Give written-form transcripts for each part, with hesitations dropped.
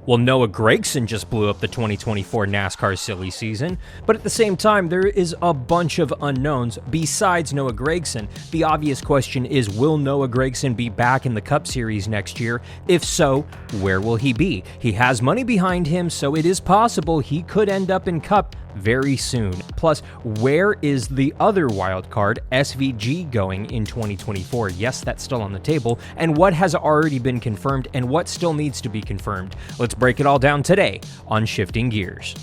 Well, Noah Gragson just blew up the 2024 NASCAR silly season, but at the same time, there is a bunch of unknowns besides Noah Gragson. The obvious question is, will Noah Gragson be back in the Cup Series next year? If so, where will he be? He has money behind him, so it is possible he could end up in Cup very soon. Plus, where is the other wild card, SVG, going in 2024? Yes, that's still on the table. And what has already been confirmed and what still needs to be confirmed? Let's break it all down today on Shifting Gears.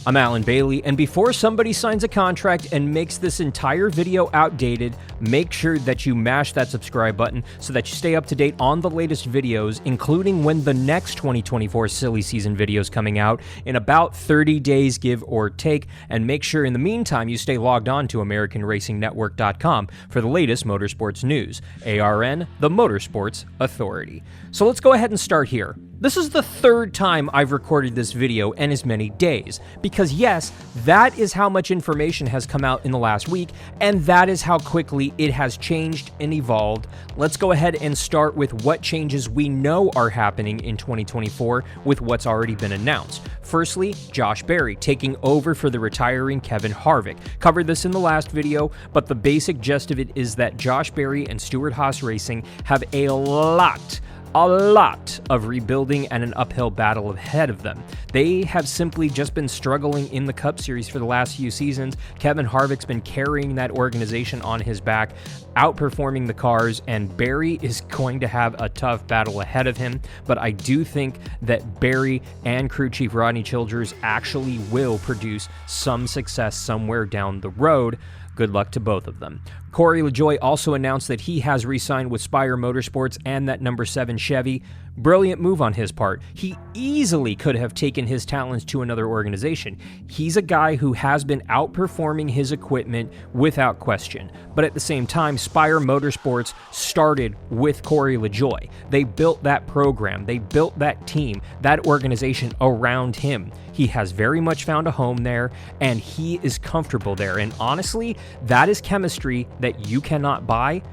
I'm Alan Bailey, and before somebody signs a contract and makes this entire video outdated, make sure that you mash that subscribe button so that you stay up to date on the latest videos, including when the next 2024 silly season video is coming out in about 30 days, give or take, and make sure in the meantime you stay logged on to AmericanRacingNetwork.com for the latest motorsports news. ARN, the Motorsports Authority. So let's go ahead and start here. This is the third time I've recorded this video in as many days, because yes, that is how much information has come out in the last week, and that is how quickly it has changed and evolved. Let's go ahead and start with what changes we know are happening in 2024 with what's already been announced. Firstly, Josh Berry taking over for the retiring Kevin Harvick. Covered this in the last video, but the basic gist of it is that Josh Berry and Stewart-Haas Racing have a lot of rebuilding and an uphill battle ahead of them. They have simply just been struggling in the Cup Series for the last few seasons. Kevin Harvick's been carrying that organization on his back, outperforming the cars, and Berry is going to have a tough battle ahead of him. But I do think that Berry and crew chief Rodney Childers actually will produce some success somewhere down the road. Good luck to both of them. Corey LaJoie also announced that he has re-signed with Spire Motorsports and that number 7 Chevy. Brilliant move on his part. He easily could have taken his talents to another organization. He's a guy who has been outperforming his equipment without question. But at the same time, Spire Motorsports started with Corey LaJoie. They built that program. They built that team, that organization around him. He has very much found a home there, and he is comfortable there. And honestly, that is chemistry that you cannot buy.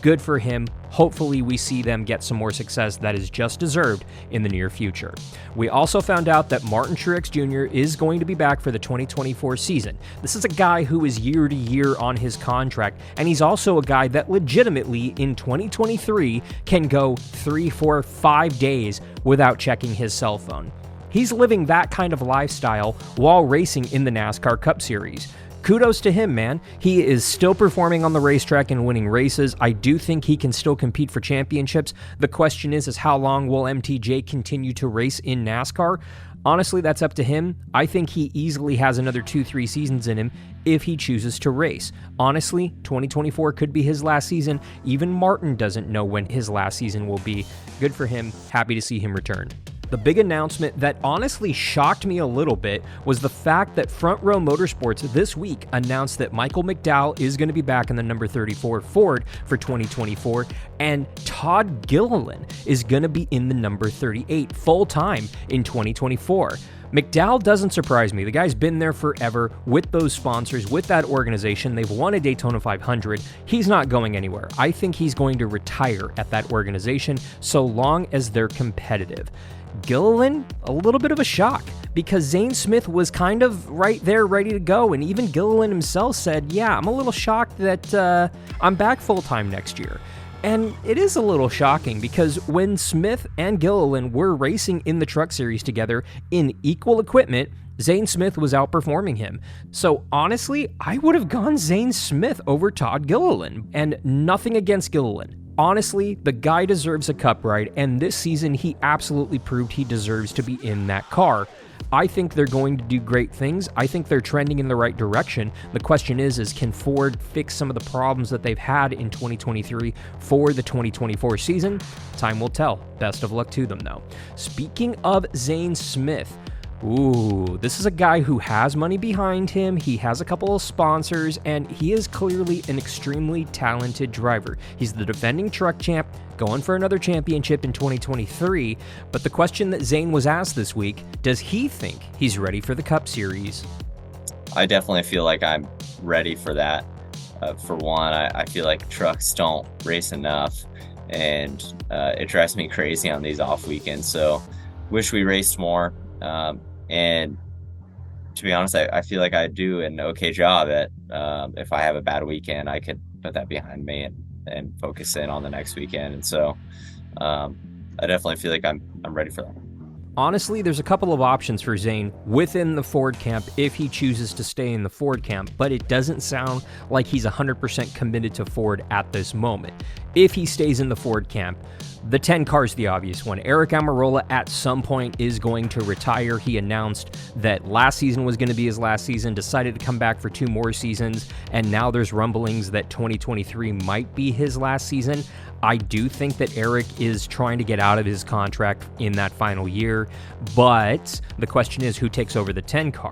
Good for him. Hopefully we see them get some more success that is just deserved in the near future. We also found out that Martin Truex Jr. is going to be back for the 2024 season. This is a guy who is year to year on his contract, and he's also a guy that legitimately in 2023 can go 3, 4, 5 days without checking his cell phone. He's living that kind of lifestyle while racing in the NASCAR Cup Series. Kudos to him, man. He is still performing on the racetrack and winning races. I do think he can still compete for championships. The question is how long will MTJ continue to race in NASCAR? Honestly, that's up to him. I think he easily has another 2-3 seasons in him if he chooses to race. Honestly, 2024 could be his last season. Even Martin doesn't know when his last season will be. Good for him. Happy to see him return. The big announcement that honestly shocked me a little bit was the fact that Front Row Motorsports this week announced that Michael McDowell is going to be back in the number 34 Ford for 2024, and Todd Gilliland is going to be in the number 38 full-time in 2024. McDowell doesn't surprise me. The guy's been there forever with those sponsors, with that organization. They've won a Daytona 500. He's not going anywhere. I think he's going to retire at that organization so long as they're competitive. Gilliland, a little bit of a shock because Zane Smith was kind of right there ready to go, and even Gilliland himself said, yeah, I'm a little shocked that I'm back full-time next year. And it is a little shocking because when Smith and Gilliland were racing in the Truck Series together in equal equipment, Zane Smith was outperforming him. So honestly, I would have gone Zane Smith over Todd Gilliland, and nothing against Gilliland. Honestly, the guy deserves a cup ride, and this season he absolutely proved he deserves to be in that car. I think they're going to do great things. I think they're trending in the right direction. The question is can Ford fix some of the problems that they've had in 2023 for the 2024 season? Time will tell. Best of luck to them, though. Speaking of Zane Smith, this is a guy who has money behind him. He has a couple of sponsors, and he is clearly an extremely talented driver. He's the defending truck champ, going for another championship in 2023. But the question that Zane was asked this week, does he think he's ready for the Cup Series? I definitely feel like I'm ready for that. For one, I feel like trucks don't race enough. and it drives me crazy on these off weekends. So wish we raced more. And to be honest, I feel like I do an okay job at if I have a bad weekend, I could put that behind me and focus in on the next weekend. And so I definitely feel like I'm ready for that. Honestly, there's a couple of options for Zane within the Ford camp if he chooses to stay in the Ford camp, but it doesn't sound like he's 100% committed to Ford at this moment. If he stays in the Ford camp, the 10 car is the obvious one. Aric Almirola at some point is going to retire. He announced that last season was going to be his last season, decided to come back for 2 more seasons, and now there's rumblings that 2023 might be his last season. I do think that Aric is trying to get out of his contract in that final year, but the question is who takes over the 10 car.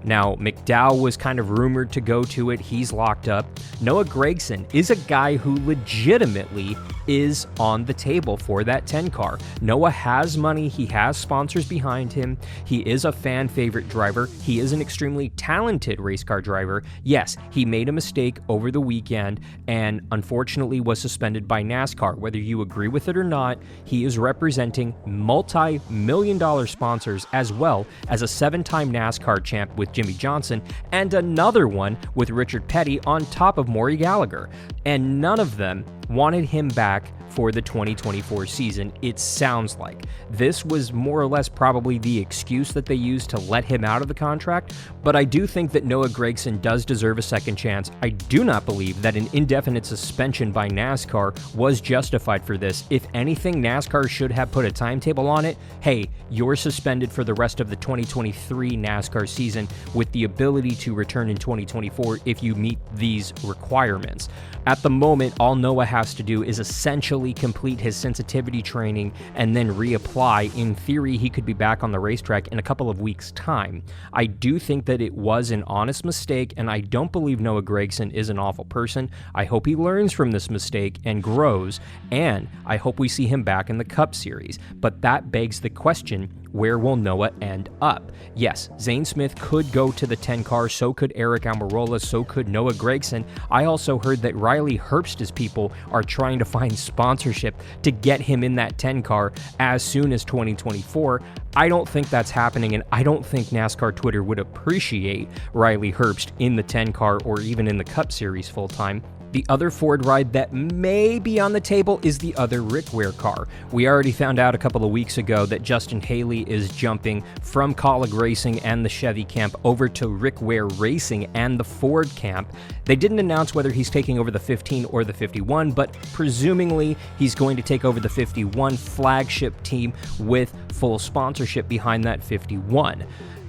Now, McDowell was kind of rumored to go to it. He's locked up. Noah Gragson is a guy who legitimately is on the table for that 10 car. Noah has money. He has sponsors behind him. He is a fan favorite driver. He is an extremely talented race car driver. Yes, he made a mistake over the weekend and unfortunately was suspended by NASCAR. Whether you agree with it or not, he is representing multi-million-dollar sponsors as well as a 7-time NASCAR champ with Jimmy Johnson and another one with Richard Petty on top of Maury Gallagher. And none of them wanted him back for the 2024 season, it sounds like. This was more or less probably the excuse that they used to let him out of the contract, but I do think that Noah Gragson does deserve a second chance. I do not believe that an indefinite suspension by NASCAR was justified for this. If anything, NASCAR should have put a timetable on it. Hey, you're suspended for the rest of the 2023 NASCAR season with the ability to return in 2024 if you meet these requirements. At the moment, all Noah has to do is essentially complete his sensitivity training and then reapply. In theory, he could be back on the racetrack in a couple of weeks' time. I do think that it was an honest mistake, and I don't believe Noah Gragson is an awful person. I hope he learns from this mistake and grows, and I hope we see him back in the Cup Series. But that begs the question, where will Noah end up? Yes, Zane Smith could go to the 10 car, so could Aric Almirola, so could Noah Gragson. I also heard that Riley Herbst's people are trying to find sponsorship to get him in that 10 car as soon as 2024. I don't think that's happening, and I don't think NASCAR Twitter would appreciate Riley Herbst in the 10 car or even in the Cup Series full time. The other Ford ride that may be on the table is the other Rick Ware car. We already found out a couple of weeks ago that Justin Haley is jumping from Kaulig Racing and the Chevy camp over to Rick Ware Racing and the Ford camp. They didn't announce whether he's taking over the 15 or the 51, but presumably he's going to take over the 51 flagship team with full sponsorship behind that 51.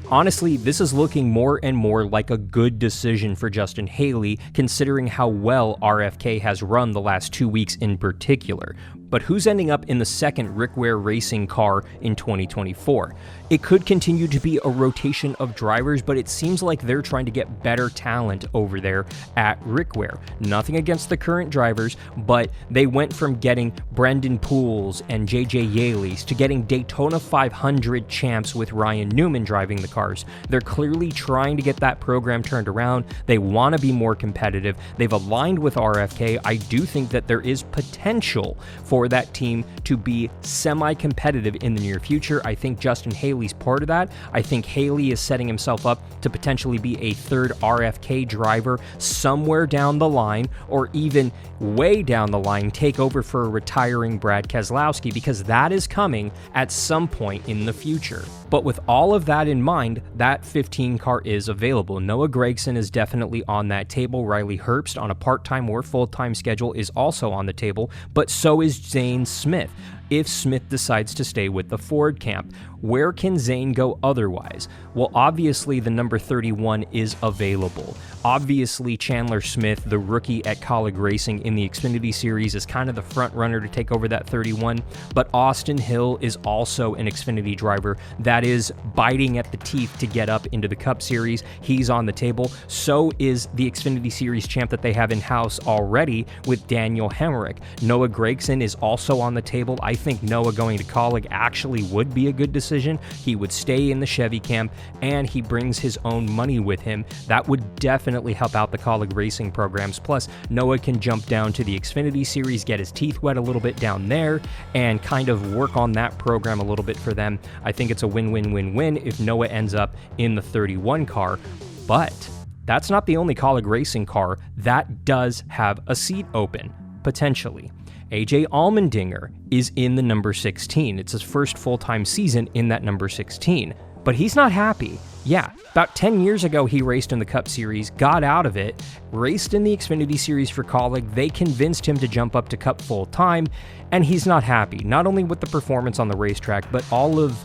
Honestly, this is looking more and more like a good decision for Justin Haley, considering how well RFK has run the last 2 weeks in particular. But who's ending up in the second Rick Ware Racing car in 2024? It could continue to be a rotation of drivers, but it seems like they're trying to get better talent over there at Rick Ware. Nothing against the current drivers, but they went from getting Brendan Pools and JJ Yaley's to getting Daytona 500 champs with Ryan Newman driving the cars. They're clearly trying to get that program turned around. They want to be more competitive. They've aligned with RFK. I do think that there is potential for that team to be semi-competitive in the near future. I think Justin Haley's part of that. I think Haley is setting himself up to potentially be a third RFK driver somewhere down the line, or even way down the line, take over for a retiring Brad Keselowski, because that is coming at some point in the future. But with all of that in mind, that 15 car is available. Noah Gragson is definitely on that table. Riley Herbst on a part-time or full-time schedule is also on the table, but so is Zane Smith. If Smith decides to stay with the Ford camp, where can Zane go otherwise? Well, obviously the number 31 is available. Obviously, Chandler Smith, the rookie at Kaulig Racing in the Xfinity Series, is kind of the front runner to take over that 31, but Austin Hill is also an Xfinity driver that is biting at the teeth to get up into the Cup Series. He's on the table. So is the Xfinity Series champ that they have in-house already with Daniel Hemrick. Noah Gragson is also on the table. I think Noah going to Kaulig actually would be a good decision. He would stay in the Chevy camp, and he brings his own money with him. That would definitely help out the Kaulig racing programs. Plus, Noah can jump down to the Xfinity Series, get his teeth wet a little bit down there, and kind of work on that program a little bit for them. I think it's a win-win-win-win if Noah ends up in the 31 car. But that's not the only Kaulig racing car that does have a seat open, potentially. AJ Allmendinger is in the number 16. It's his first full-time season in that number 16. But he's not happy. Yeah, about 10 years ago he raced in the Cup Series, got out of it, raced in the Xfinity Series for Kaulig. They convinced him to jump up to Cup full-time, and he's not happy. Not only with the performance on the racetrack, but all of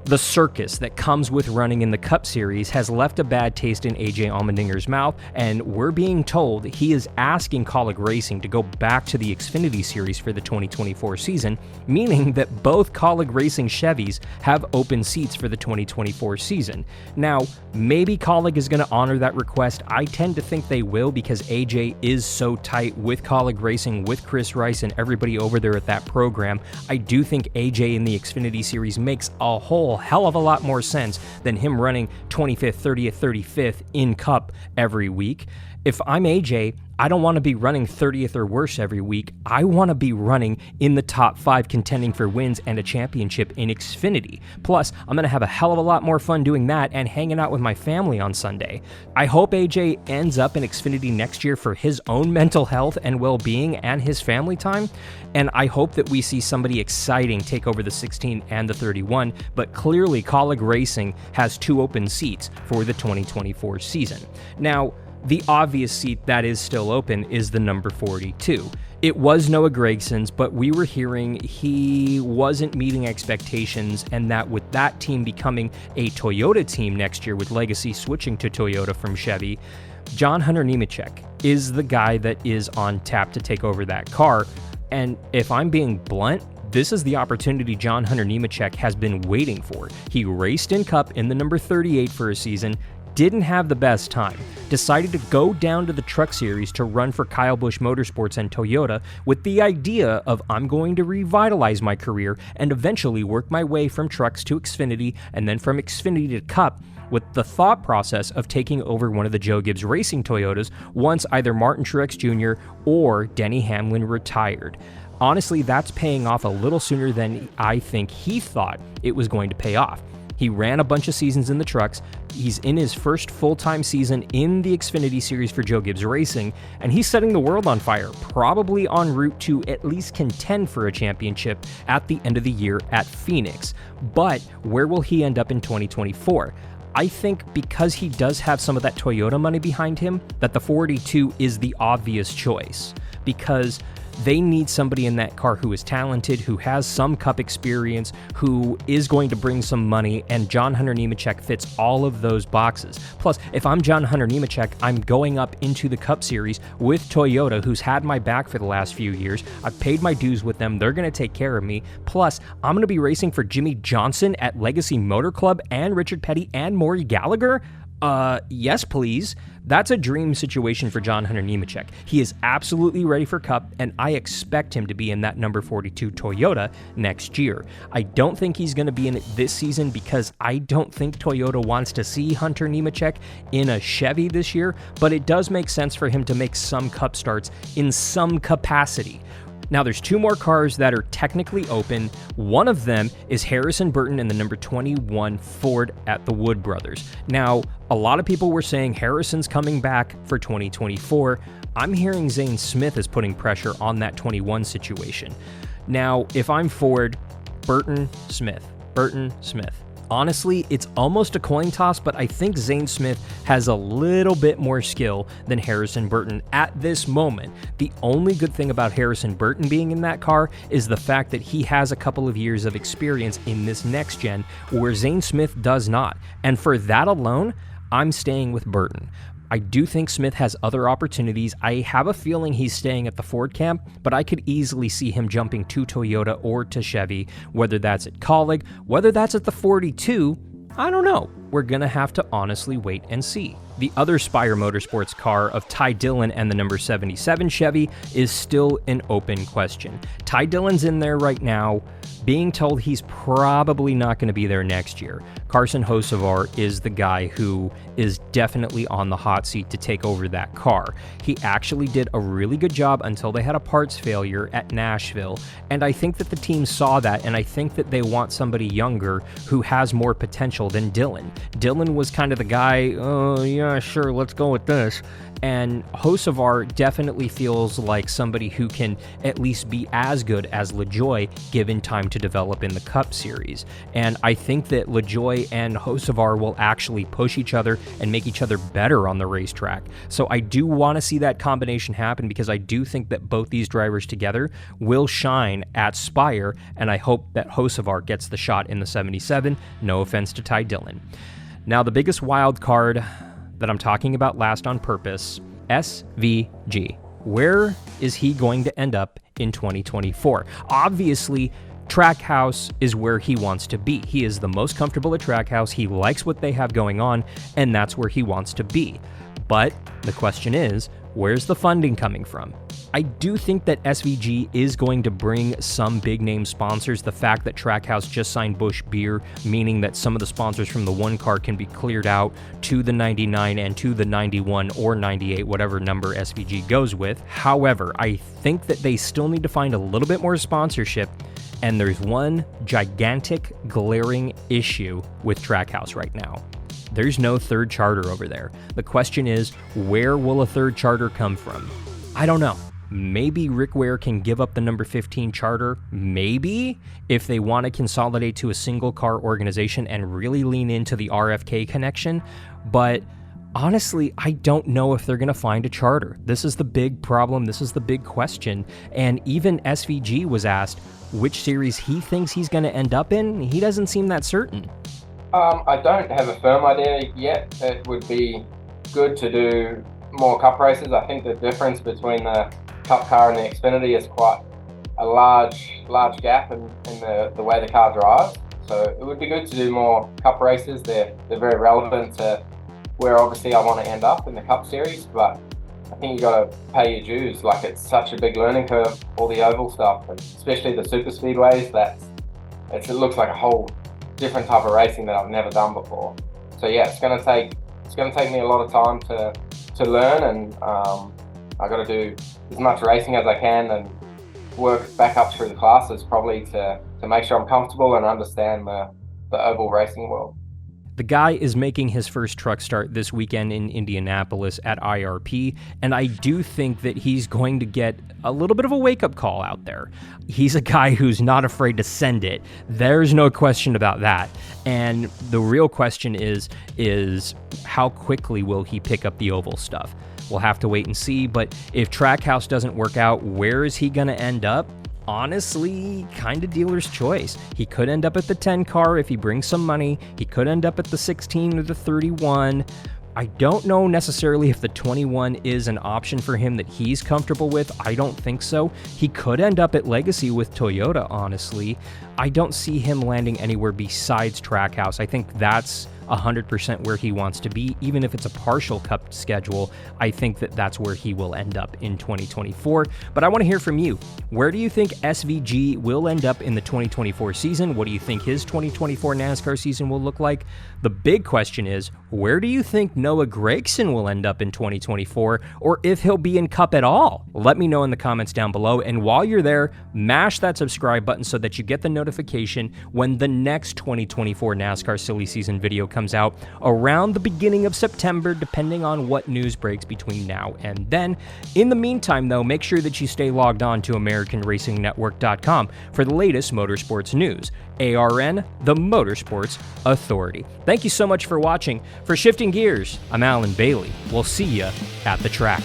the circus that comes with running in the Cup Series has left a bad taste in AJ Allmendinger's mouth, and we're being told he is asking Kaulig Racing to go back to the Xfinity Series for the 2024 season, meaning that both Kaulig Racing Chevys have open seats for the 2024 season. Now, maybe Kaulig is going to honor that request. I tend to think they will because AJ is so tight with Kaulig Racing, with Chris Rice and everybody over there at that program. I do think AJ in the Xfinity Series makes a whole hell of a lot more sense than him running 25th, 30th, 35th in Cup every week. If I'm AJ, I don't want to be running 30th or worse every week. I want to be running in the top 5 contending for wins and a championship in Xfinity. Plus, I'm going to have a hell of a lot more fun doing that and hanging out with my family on Sunday. I hope AJ ends up in Xfinity next year for his own mental health and well-being and his family time. And I hope that we see somebody exciting take over the 16 and the 31. But clearly, Kaulig Racing has 2 open seats for the 2024 season. Now, the obvious seat that is still open is the number 42. It was Noah Gragson's, but we were hearing he wasn't meeting expectations, and that with that team becoming a Toyota team next year, with Legacy switching to Toyota from Chevy, John Hunter Nemechek is the guy that is on tap to take over that car. And if I'm being blunt, this is the opportunity John Hunter Nemechek has been waiting for. He raced in Cup in the number 38 for a season, didn't have the best time, decided to go down to the Truck Series to run for Kyle Busch Motorsports and Toyota with the idea of I'm going to revitalize my career and eventually work my way from Trucks to Xfinity and then from Xfinity to Cup, with the thought process of taking over one of the Joe Gibbs Racing Toyotas once either Martin Truex Jr. or Denny Hamlin retired. Honestly, that's paying off a little sooner than I think he thought it was going to pay off. He ran a bunch of seasons in the trucks. He's in his first full-time season in the Xfinity Series for Joe Gibbs Racing, and he's setting the world on fire, probably en route to at least contend for a championship at the end of the year at Phoenix. But where will he end up in 2024? I think because he does have some of that Toyota money behind him, that the 42 is the obvious choice, because they need somebody in that car who is talented, who has some Cup experience, who is going to bring some money, and John Hunter Nemechek fits all of those boxes. Plus, if I'm John Hunter Nemechek, I'm going up into the Cup Series with Toyota, who's had my back for the last few years. I've paid my dues with them. They're going to take care of me. Plus, I'm going to be racing for Jimmy Johnson at Legacy Motor Club and Richard Petty and Maury Gallagher. Yes, please. That's a dream situation for John Hunter Nemechek. He is absolutely ready for Cup, and I expect him to be in that number 42 Toyota next year. I don't think he's going to be in it this season because I don't think Toyota wants to see Hunter Nemechek in a Chevy this year, but it does make sense for him to make some Cup starts in some capacity. Now, there's 2 more cars that are technically open. One of them is Harrison Burton in the number 21 Ford at the Wood Brothers. Now, a lot of people were saying Harrison's coming back for 2024. I'm hearing Zane Smith is putting pressure on that 21 situation. Now, if I'm Ford, Burton, Smith. Honestly, it's almost a coin toss, but I think Zane Smith has a little bit more skill than Harrison Burton at this moment. The only good thing about Harrison Burton being in that car is the fact that he has a couple of years of experience in this next gen, where Zane Smith does not. And for that alone, I'm staying with Burton. I do think Smith has other opportunities. I have a feeling he's staying at the Ford camp, but I could easily see him jumping to Toyota or to Chevy, whether that's at Kaulig, whether that's at the 42, I don't know. we're going to have to honestly wait and see. The other Spire Motorsports car of Ty Dillon and the number 77 Chevy is still an open question. Ty Dillon's in there right now, being told he's probably not going to be there next year. Carson Hocevar is the guy who is definitely on the hot seat to take over that car. He actually did a really good job until they had a parts failure at Nashville, and I think that the team saw that, and I think that they want somebody younger who has more potential than Dillon. Dillon was kind of the guy, oh yeah, sure, let's go with this. And Hocevar definitely feels like somebody who can at least be as good as LaJoie given time to develop in the Cup Series. And I think that LaJoie and Hocevar will actually push each other and make each other better on the racetrack. So I do want to see that combination happen, because I do think that both these drivers together will shine at Spire, and I hope that Hocevar gets the shot in the 77. No offense to Ty Dillon. Now, the biggest wild card that I'm talking about last on purpose, SVG. Where is he going to end up in 2024? Obviously, Trackhouse is where he wants to be. He is the most comfortable at Trackhouse. He likes what they have going on, and that's where he wants to be. But the question is, where's the funding coming from? I do think that SVG is going to bring some big name sponsors. The fact that Trackhouse just signed Busch Beer, meaning that some of the sponsors from the one car can be cleared out to the 99 and to the 91 or 98, whatever number SVG goes with. However, I think that they still need to find a little bit more sponsorship, and there's one gigantic glaring issue with Trackhouse right now. There's no third charter over there. The question is, where will a third charter come from? I don't know. Maybe Rick Ware can give up the number 15 charter, maybe, if they want to consolidate to a single car organization and really lean into the RFK connection. But honestly, I don't know if they're going to find a charter. This is the big problem. This is the big question. And even SVG was asked which series he thinks he's going to end up in. He doesn't seem that certain. I don't have a firm idea yet. It would be good to do more Cup races. I think the difference between the Cup car and the Xfinity is quite a large gap in the way the car drives. So it would be good to do more Cup races. They're very relevant to where obviously I want to end up in the Cup Series, but I think you got to pay your dues. Like, it's such a big learning curve, all the oval stuff, and especially the super speedways. It looks like a whole different type of racing that I've never done before. So yeah, it's going to take me a lot of time to learn, and I got to do as much racing as I can and work back up through the classes, probably to make sure I'm comfortable and understand the oval racing world. The guy is making his first truck start this weekend in Indianapolis at IRP, and I do think that he's going to get a little bit of a wake-up call out there. He's a guy who's not afraid to send it. There's no question about that. And the real question is how quickly will he pick up the oval stuff? We'll have to wait and see, but if Trackhouse doesn't work out, where is he going to end up? Honestly, kind of dealer's choice. He could end up at the 10 car if he brings some money. He could end up at the 16 or the 31. I don't know necessarily if the 21 is an option for him that he's comfortable with. I don't think so. He could end up at Legacy with Toyota, honestly. I don't see him landing anywhere besides Trackhouse. I think that's 100% where he wants to be. Even if it's a partial Cup schedule, I think that that's where he will end up in 2024. But I want to hear from you. Where do you think SVG will end up in the 2024 season? What do you think his 2024 NASCAR season will look like? The big question is, where do you think Noah Gragson will end up in 2024, or if he'll be in Cup at all? Let me know in the comments down below. And while you're there, mash that subscribe button so that you get the notification when the next 2024 NASCAR silly season video comes out around the beginning of September, depending on what news breaks between now and then. In the meantime, though, make sure that you stay logged on to AmericanRacingNetwork.com for the latest motorsports news. ARN, the Motorsports Authority. Thank you so much for watching. For Shifting Gears, I'm Alan Bailey. We'll see you at the track.